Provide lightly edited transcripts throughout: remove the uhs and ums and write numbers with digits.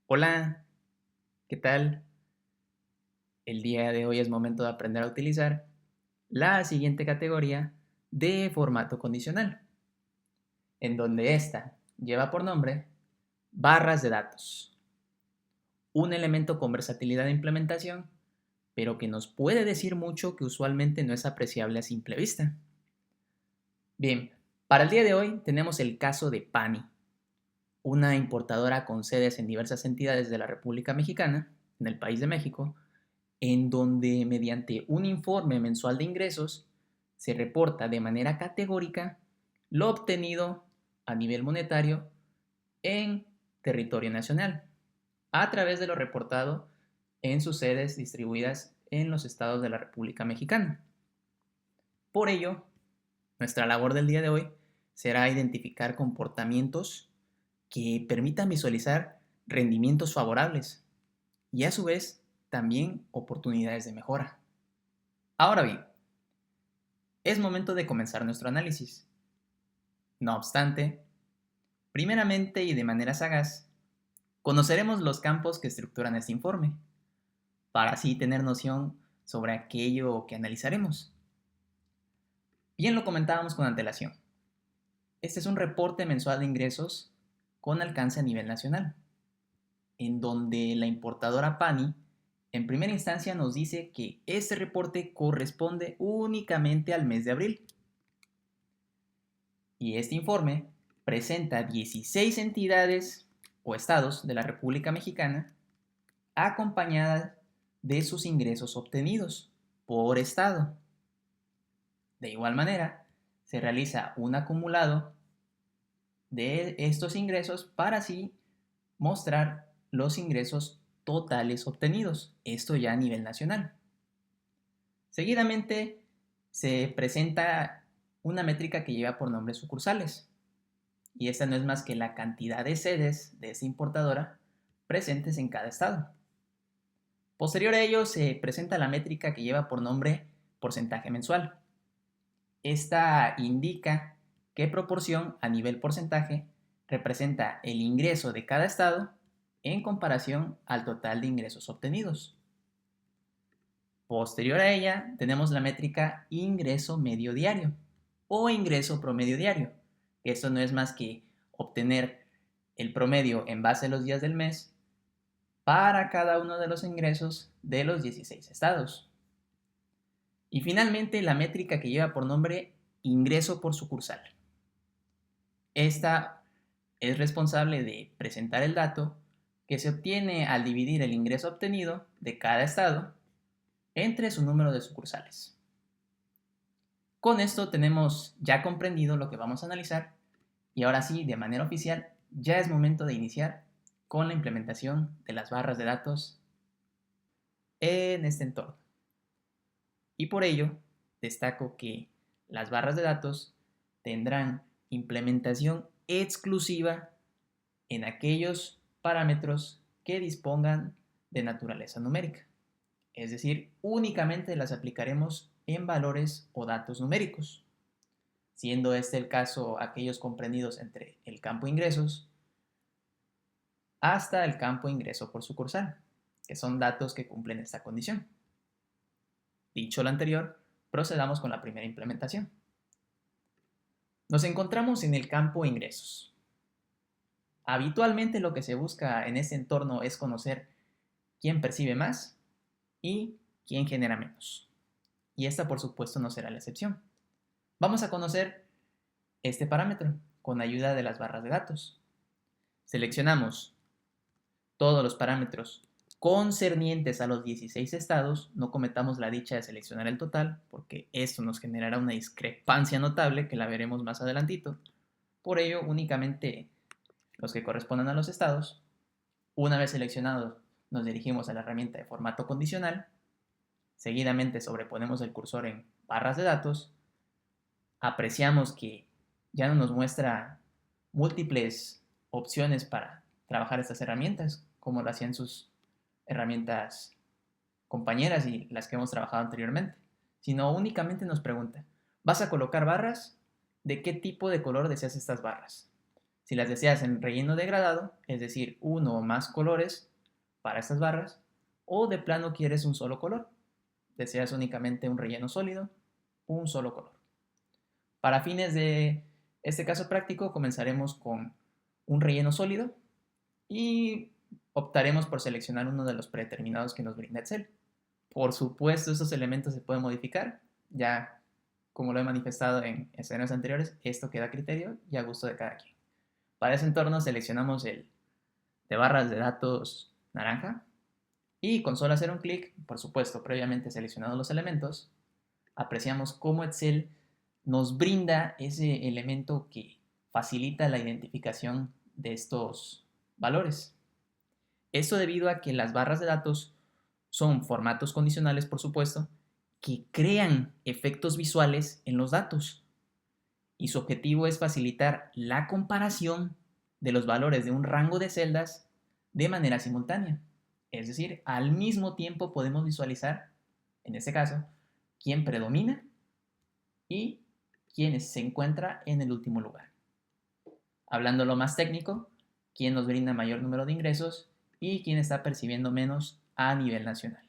Hola, ¿qué tal? El día de hoy es momento de aprender a utilizar la siguiente categoría de formato condicional, en donde esta lleva por nombre barras de datos, un elemento con versatilidad de implementación, pero que nos puede decir mucho que usualmente no es apreciable a simple vista. Bien, para el día de hoy tenemos el caso de Pani, una importadora con sedes en diversas entidades de la República Mexicana, en el país de México, en donde mediante un informe mensual de ingresos se reporta de manera categórica lo obtenido a nivel monetario en territorio nacional, a través de lo reportado en sus sedes distribuidas en los estados de la República Mexicana. Por ello, nuestra labor del día de hoy será identificar comportamientos que permitan visualizar rendimientos favorables y a su vez también oportunidades de mejora. Ahora bien, es momento de comenzar nuestro análisis. No obstante, primeramente y de manera sagaz, conoceremos los campos que estructuran este informe, para así tener noción sobre aquello que analizaremos. Bien lo comentábamos con antelación. Este es un reporte mensual de ingresos con alcance a nivel nacional, en donde la importadora Pani en primera instancia nos dice que este reporte corresponde únicamente al mes de abril. Y este informe presenta 16 entidades o estados de la República Mexicana acompañadas de sus ingresos obtenidos por estado. De igual manera, se realiza un acumulado de estos ingresos para así mostrar los ingresos totales obtenidos, esto ya a nivel nacional. Seguidamente se presenta una métrica que lleva por nombre sucursales, y esta no es más que la cantidad de sedes de esta importadora presentes en cada estado. Posterior a ello se presenta la métrica que lleva por nombre porcentaje mensual. Esta indica qué proporción a nivel porcentaje representa el ingreso de cada estado en comparación al total de ingresos obtenidos. Posterior a ella tenemos la métrica ingreso medio diario o ingreso promedio diario, que esto no es más que obtener el promedio en base a los días del mes para cada uno de los ingresos de los 16 estados. Y finalmente la métrica que lleva por nombre ingreso por sucursal. Esta es responsable de presentar el dato que se obtiene al dividir el ingreso obtenido de cada estado entre su número de sucursales. Con esto tenemos ya comprendido lo que vamos a analizar y ahora sí, de manera oficial, ya es momento de iniciar con la implementación de las barras de datos en este entorno. Y por ello, destaco que las barras de datos tendrán implementación exclusiva en aquellos parámetros que dispongan de naturaleza numérica. Es decir, únicamente las aplicaremos en valores o datos numéricos, siendo este el caso aquellos comprendidos entre el campo ingresos hasta el campo ingreso por sucursal, que son datos que cumplen esta condición. Dicho lo anterior, procedamos con la primera implementación. Nos encontramos en el campo ingresos. Habitualmente lo que se busca en este entorno es conocer quién percibe más y quién genera menos. Y esta por supuesto no será la excepción. Vamos a conocer este parámetro con ayuda de las barras de datos. Seleccionamos todos los parámetros concernientes a los 16 estados, no cometamos la dicha de seleccionar el total, porque esto nos generará una discrepancia notable que la veremos más adelantito. Por ello, únicamente los que correspondan a los estados. Una vez seleccionados, nos dirigimos a la herramienta de formato condicional. Seguidamente sobreponemos el cursor en barras de datos. Apreciamos que ya no nos muestra múltiples opciones para trabajar estas herramientas, como lo hacían sus herramientas compañeras y las que hemos trabajado anteriormente, sino únicamente nos pregunta, ¿vas a colocar barras? ¿De qué tipo de color deseas estas barras? Si las deseas en relleno degradado, es decir, uno o más colores para estas barras, o de plano quieres un solo color, deseas únicamente un relleno sólido, un solo color. Para fines de este caso práctico, comenzaremos con un relleno sólido y optaremos por seleccionar uno de los predeterminados que nos brinda Excel. Por supuesto, estos elementos se pueden modificar, ya como lo he manifestado en escenarios anteriores, esto queda a criterio y a gusto de cada quien. Para ese entorno seleccionamos el de barras de datos naranja y con solo hacer un clic, por supuesto, previamente seleccionados los elementos, apreciamos cómo Excel nos brinda ese elemento que facilita la identificación de estos valores. Esto debido a que las barras de datos son formatos condicionales, por supuesto, que crean efectos visuales en los datos. Y su objetivo es facilitar la comparación de los valores de un rango de celdas de manera simultánea. Es decir, al mismo tiempo podemos visualizar, en este caso, quién predomina y quién se encuentra en el último lugar. Hablando lo más técnico, quién nos brinda mayor número de ingresos y quién está percibiendo menos a nivel nacional.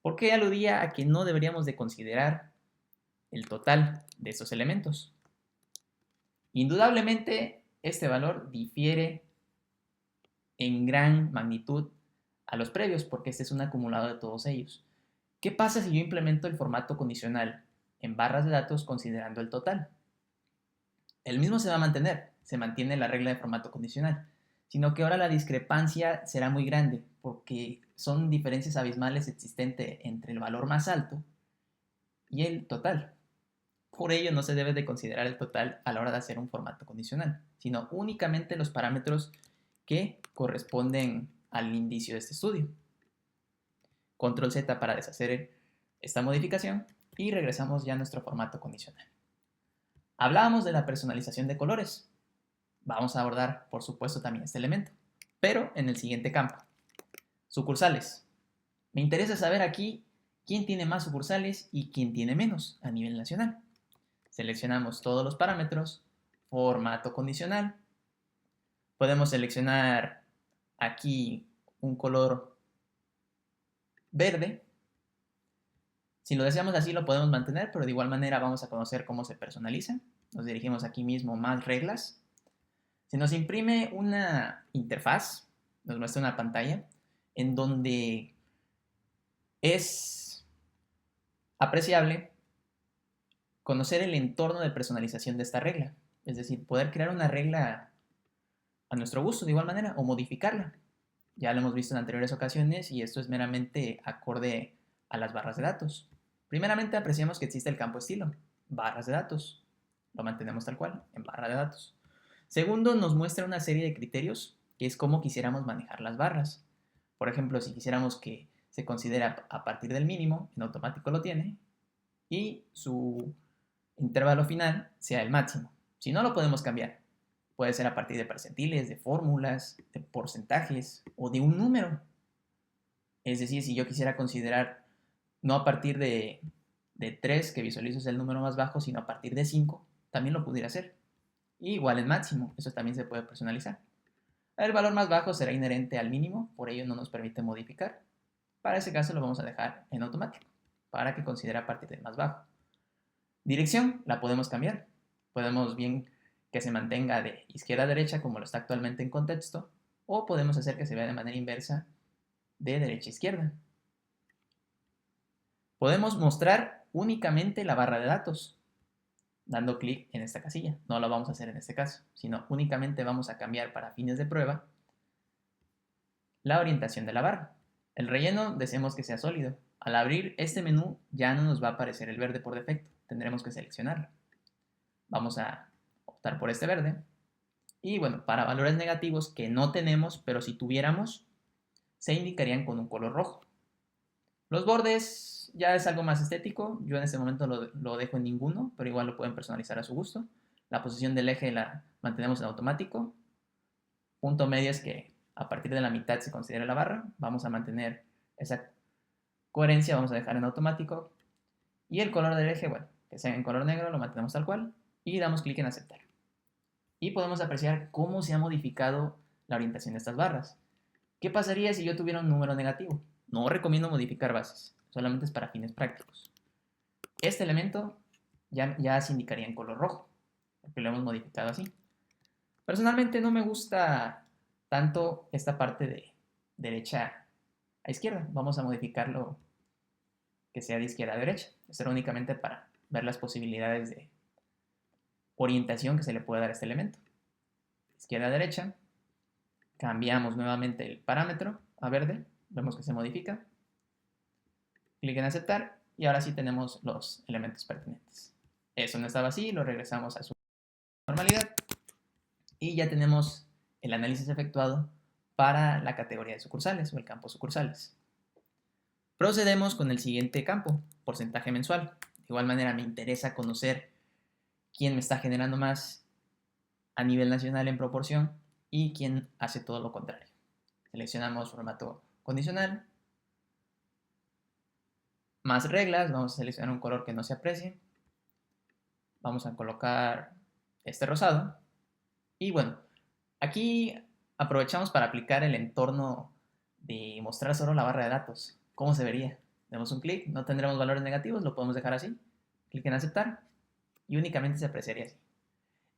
¿Por qué aludía a que no deberíamos de considerar el total de estos elementos? Indudablemente, este valor difiere en gran magnitud a los previos, porque este es un acumulado de todos ellos. ¿Qué pasa si yo implemento el formato condicional en barras de datos considerando el total? El mismo se va a mantener, se mantiene la regla de formato condicional, sino que ahora la discrepancia será muy grande, porque son diferencias abismales existentes entre el valor más alto y el total. Por ello no se debe de considerar el total a la hora de hacer un formato condicional, sino únicamente los parámetros que corresponden al indicio de este estudio. Control Z para deshacer esta modificación y regresamos ya a nuestro formato condicional. Hablábamos de la personalización de colores. Vamos a abordar, por supuesto, también este elemento, pero en el siguiente campo. Sucursales. Me interesa saber aquí quién tiene más sucursales y quién tiene menos a nivel nacional. Seleccionamos todos los parámetros, formato condicional. Podemos seleccionar aquí un color verde. Si lo deseamos así lo podemos mantener, pero de igual manera vamos a conocer cómo se personaliza. Nos dirigimos aquí mismo, más reglas. Se nos imprime una interfaz, nos muestra una pantalla en donde es apreciable conocer el entorno de personalización de esta regla. Es decir, poder crear una regla a nuestro gusto de igual manera o modificarla. Ya lo hemos visto en anteriores ocasiones y esto es meramente acorde a las barras de datos. Primeramente apreciamos que existe el campo estilo, barras de datos. Lo mantenemos tal cual, en barra de datos. Segundo, nos muestra una serie de criterios, que es cómo quisiéramos manejar las barras. Por ejemplo, si quisiéramos que se considera a partir del mínimo, en automático lo tiene, y su intervalo final sea el máximo. Si no, lo podemos cambiar. Puede ser a partir de percentiles, de fórmulas, de porcentajes o de un número. Es decir, si yo quisiera considerar no a partir de 3, que visualizo es el número más bajo, sino a partir de 5, también lo pudiera hacer. Y igual el máximo, eso también se puede personalizar. El valor más bajo será inherente al mínimo, por ello no nos permite modificar. Para ese caso lo vamos a dejar en automático, para que considere a partir del más bajo. Dirección la podemos cambiar. Podemos bien que se mantenga de izquierda a derecha como lo está actualmente en contexto, o podemos hacer que se vea de manera inversa de derecha a izquierda. Podemos mostrar únicamente la barra de datos, dando clic en esta casilla. No lo vamos a hacer en este caso, sino únicamente vamos a cambiar para fines de prueba la orientación de la barra. El relleno deseamos que sea sólido. Al abrir este menú ya no nos va a aparecer el verde por defecto, tendremos que seleccionarlo. Vamos a optar por este verde. Y bueno, para valores negativos que no tenemos, pero si tuviéramos, se indicarían con un color rojo. Los bordes ya es algo más estético, yo en este momento lo dejo en ninguno, pero igual lo pueden personalizar a su gusto. La posición del eje la mantenemos en automático. Punto medio es que a partir de la mitad se considera la barra, vamos a mantener esa coherencia, vamos a dejar en automático. Y el color del eje, bueno, que sea en color negro, lo mantenemos tal cual y damos clic en aceptar. y podemos apreciar cómo se ha modificado la orientación de estas barras. ¿Qué pasaría si yo tuviera un número negativo? No recomiendo modificar bases, solamente es para fines prácticos. Este elemento ya se indicaría en color rojo, porque lo hemos modificado así. Personalmente no me gusta tanto esta parte de derecha a izquierda. Vamos a modificarlo que sea de izquierda a derecha. Esto era únicamente para ver las posibilidades de orientación que se le puede dar a este elemento. Izquierda a derecha. Cambiamos nuevamente el parámetro a verde. Vemos que se modifica. Clic en aceptar y ahora sí tenemos los elementos pertinentes. Eso no estaba así, lo regresamos a su normalidad y ya tenemos el análisis efectuado para la categoría de sucursales o el campo sucursales. Procedemos con el siguiente campo, porcentaje mensual. De igual manera me interesa conocer quién me está generando más a nivel nacional en proporción y quién hace todo lo contrario. Seleccionamos formato condicional, más reglas, vamos a seleccionar un color que no se aprecie, vamos a colocar este rosado y bueno, aquí aprovechamos para aplicar el entorno de mostrar solo la barra de datos. ¿Cómo se vería? Damos un clic, no tendremos valores negativos, lo podemos dejar así, clic en aceptar y únicamente se apreciaría así.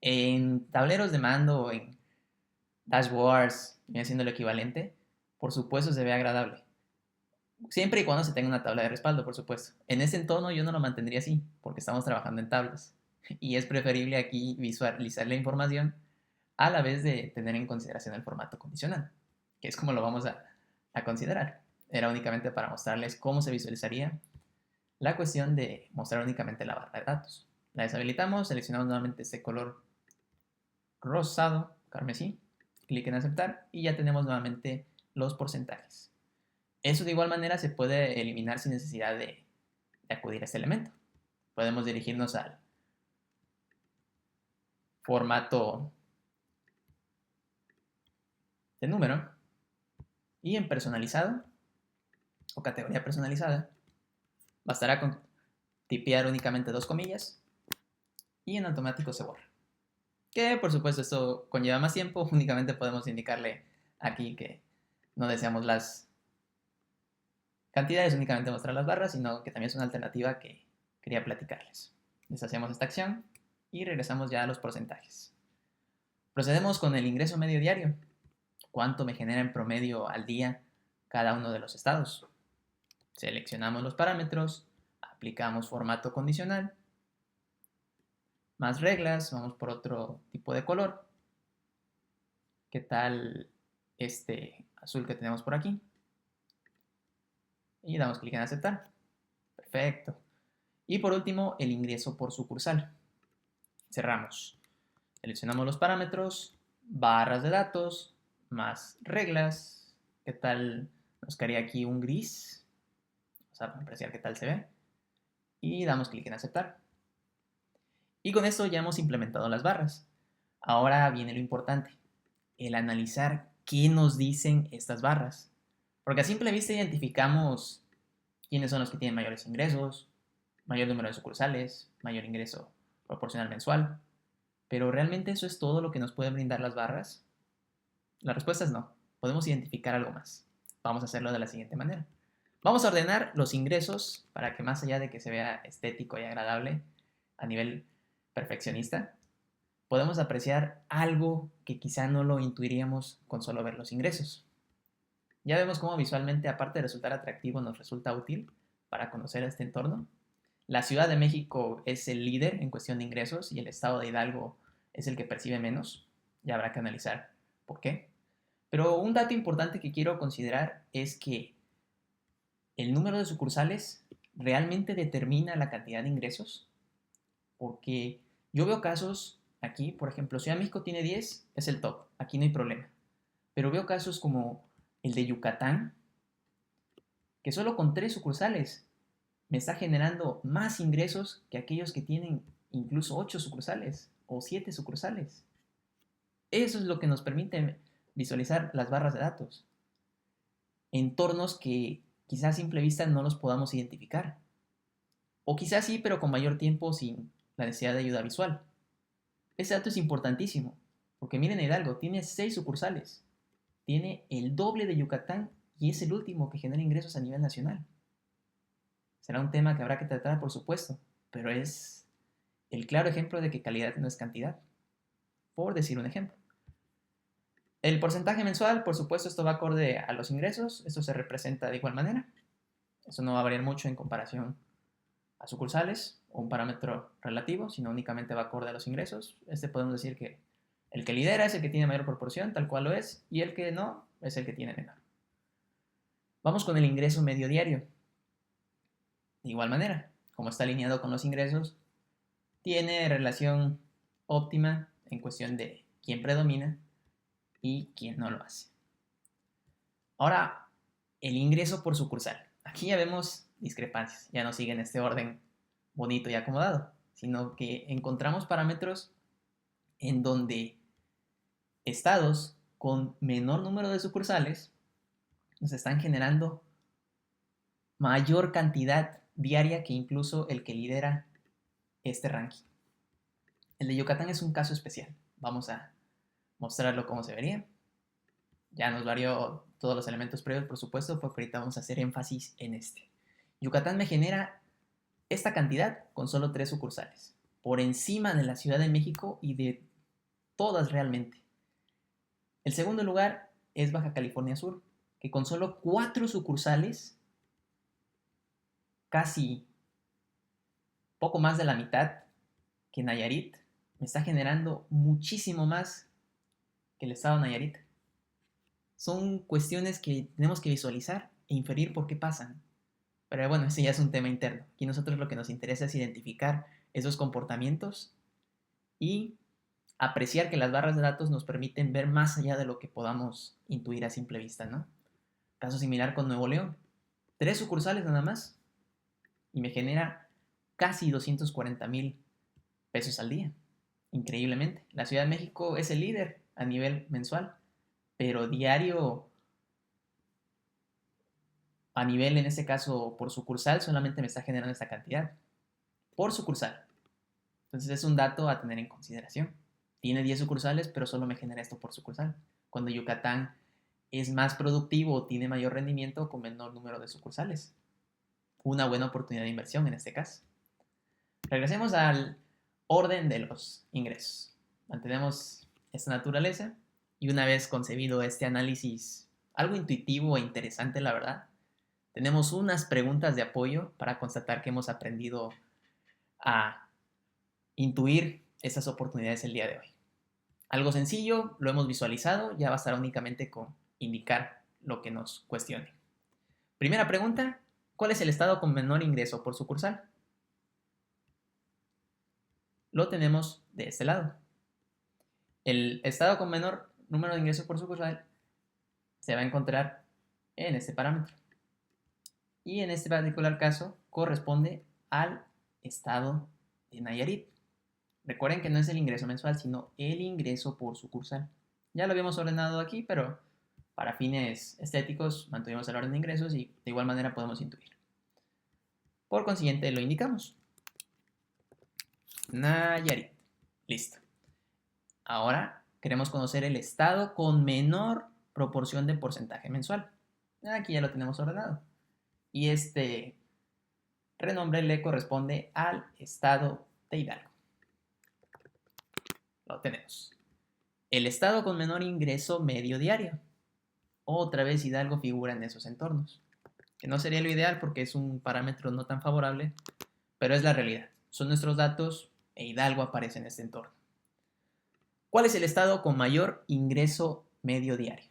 En tableros de mando o en dashboards, viene siendo lo equivalente, por supuesto se ve agradable. Siempre y cuando se tenga una tabla de respaldo, por supuesto. En este entorno yo no lo mantendría así, porque estamos trabajando en tablas. Y es preferible aquí visualizar la información a la vez de tener en consideración el formato condicional, que es como lo vamos a considerar. Era únicamente para mostrarles cómo se visualizaría la cuestión de mostrar únicamente la barra de datos. La deshabilitamos, seleccionamos nuevamente este color rosado, carmesí, clic en aceptar y ya tenemos nuevamente los porcentajes. Eso de igual manera se puede eliminar sin necesidad de acudir a este elemento. Podemos dirigirnos al formato de número y en personalizado o categoría personalizada bastará con tipear únicamente 2 comillas y en automático se borra. Que por supuesto esto conlleva más tiempo, únicamente podemos indicarle aquí que no deseamos las cantidades, únicamente mostrar las barras, sino que también es una alternativa que quería platicarles. Deshacemos esta acción y regresamos ya a los porcentajes. Procedemos con el ingreso medio diario. ¿Cuánto me genera en promedio al día cada uno de los estados? Seleccionamos los parámetros, aplicamos formato condicional, más reglas, vamos por otro tipo de color. ¿Qué tal este azul que tenemos por aquí? Y damos clic en aceptar. Perfecto. Y por último, el ingreso por sucursal. Cerramos. Seleccionamos los parámetros, barras de datos, más reglas. ¿Qué tal? Nos quedaría aquí un gris. Vamos a apreciar qué tal se ve. Y damos clic en aceptar. Y con esto ya hemos implementado las barras. Ahora viene lo importante, el analizar qué nos dicen estas barras. Porque a simple vista identificamos quiénes son los que tienen mayores ingresos, mayor número de sucursales, mayor ingreso proporcional mensual. Pero ¿realmente eso es todo lo que nos pueden brindar las barras? La respuesta es no. Podemos identificar algo más. Vamos a hacerlo de la siguiente manera. Vamos a ordenar los ingresos para que más allá de que se vea estético y agradable a nivel perfeccionista, podemos apreciar algo que quizá no lo intuiríamos con solo ver los ingresos. Ya vemos cómo visualmente, aparte de resultar atractivo, nos resulta útil para conocer este entorno. La Ciudad de México es el líder en cuestión de ingresos y el estado de Hidalgo es el que percibe menos. Ya habrá que analizar por qué. Pero un dato importante que quiero considerar es que el número de sucursales realmente determina la cantidad de ingresos. Porque yo veo casos aquí, por ejemplo, Ciudad de México tiene 10, es el top, aquí no hay problema. Pero veo casos como el de Yucatán, que solo con 3 sucursales me está generando más ingresos que aquellos que tienen incluso 8 sucursales o 7 sucursales. Eso es lo que nos permite visualizar las barras de datos. Entornos que quizás a simple vista no los podamos identificar. O quizás sí, pero con mayor tiempo sin la necesidad de ayuda visual. Ese dato es importantísimo, Porque miren Hidalgo, tiene 6 sucursales. Tiene el doble de Yucatán y es el último que genera ingresos a nivel nacional. Será un tema que habrá que tratar, por supuesto, pero es el claro ejemplo de que calidad no es cantidad, por decir un ejemplo. El porcentaje mensual, por supuesto, esto va acorde a los ingresos, esto se representa de igual manera. Eso no va a variar mucho en comparación a sucursales o un parámetro relativo, sino únicamente va acorde a los ingresos. Podemos decir que el que lidera es el que tiene mayor proporción, tal cual lo es, y el que no es el que tiene menor. Vamos con el ingreso medio diario. De igual manera, como está alineado con los ingresos, tiene relación óptima en cuestión de quién predomina y quién no lo hace. Ahora, el ingreso por sucursal. Aquí ya vemos discrepancias, ya no siguen este orden bonito y acomodado, sino que encontramos parámetros en donde estados con menor número de sucursales nos están generando mayor cantidad diaria que incluso el que lidera este ranking. El de Yucatán es un caso especial. Vamos a mostrarlo como se vería. Ya nos varió todos los elementos previos, por supuesto, porque ahorita vamos a hacer énfasis en este. Yucatán me genera esta cantidad con solo 3 sucursales, por encima de la Ciudad de México y de todas realmente. El segundo lugar es Baja California Sur, que con solo 4 sucursales, casi poco más de la mitad que Nayarit, me está generando muchísimo más que el estado de Nayarit. Son cuestiones que tenemos que visualizar e inferir por qué pasan. Pero bueno, ese ya es un tema interno. Aquí nosotros lo que nos interesa es identificar esos comportamientos y apreciar que las barras de datos nos permiten ver más allá de lo que podamos intuir a simple vista, ¿no? Caso similar con Nuevo León. 3 sucursales nada más y me genera casi 240,000 pesos al día. Increíblemente. La Ciudad de México es el líder a nivel mensual, pero diario, a nivel en este caso por sucursal, solamente me está generando esta cantidad. Por sucursal. Entonces es un dato a tener en consideración. Tiene 10 sucursales, pero solo me genera esto por sucursal. Cuando Yucatán es más productivo o tiene mayor rendimiento con menor número de sucursales. Una buena oportunidad de inversión en este caso. Regresemos al orden de los ingresos. Mantenemos esta naturaleza y una vez concebido este análisis, algo intuitivo e interesante la verdad, tenemos unas preguntas de apoyo para constatar que hemos aprendido a intuir estas oportunidades el día de hoy. Algo sencillo, lo hemos visualizado, ya bastará únicamente con indicar lo que nos cuestione. Primera pregunta, ¿cuál es el estado con menor ingreso por sucursal? Lo tenemos de este lado. El estado con menor número de ingresos por sucursal se va a encontrar en este parámetro. Y en este particular caso corresponde al estado de Nayarit. Recuerden que no es el ingreso mensual, sino el ingreso por sucursal. Ya lo habíamos ordenado aquí, pero para fines estéticos mantuvimos el orden de ingresos y de igual manera podemos intuir. Por consiguiente, lo indicamos. Nayarit. Listo. Ahora queremos conocer el estado con menor proporción de porcentaje mensual. Aquí ya lo tenemos ordenado. Y este renombre le corresponde al estado de Hidalgo. Lo tenemos. El estado con menor ingreso medio diario. Otra vez Hidalgo figura en esos entornos. Que no sería lo ideal porque es un parámetro no tan favorable, pero es la realidad. Son nuestros datos e Hidalgo aparece en este entorno. ¿Cuál es el estado con mayor ingreso medio diario?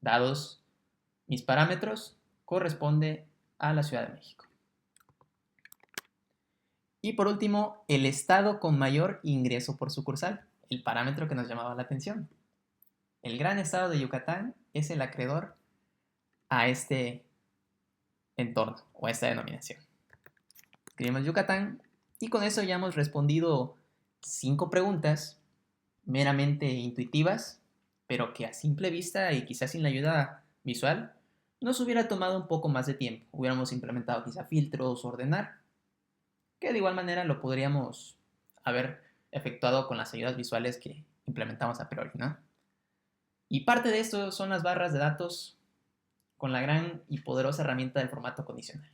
Dados mis parámetros, corresponde a la Ciudad de México. Y por último, el estado con mayor ingreso por sucursal, el parámetro que nos llamaba la atención. El gran estado de Yucatán es el acreedor a este entorno o a esta denominación. Escribimos Yucatán y con eso ya hemos respondido 5 preguntas meramente intuitivas, pero que a simple vista y quizás sin la ayuda visual nos hubiera tomado un poco más de tiempo. Hubiéramos implementado quizá filtros, ordenar, que de igual manera lo podríamos haber efectuado con las ayudas visuales que implementamos a priori, ¿no? Y parte de esto son las barras de datos con la gran y poderosa herramienta del formato condicional.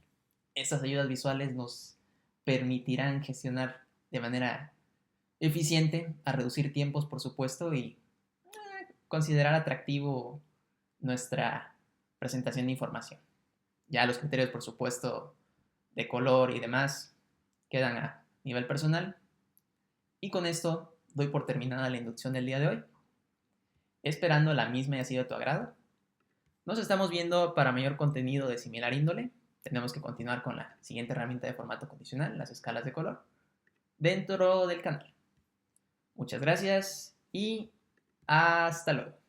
Estas ayudas visuales nos permitirán gestionar de manera eficiente, a reducir tiempos, por supuesto, y considerar atractivo nuestra presentación de información. Ya los criterios, por supuesto, de color y demás quedan a nivel personal. Y con esto doy por terminada la inducción del día de hoy, esperando la misma haya sido de tu agrado. Nos estamos viendo para mayor contenido de similar índole. Tenemos que continuar con la siguiente herramienta de formato condicional, las escalas de color, dentro del canal. Muchas gracias y hasta luego.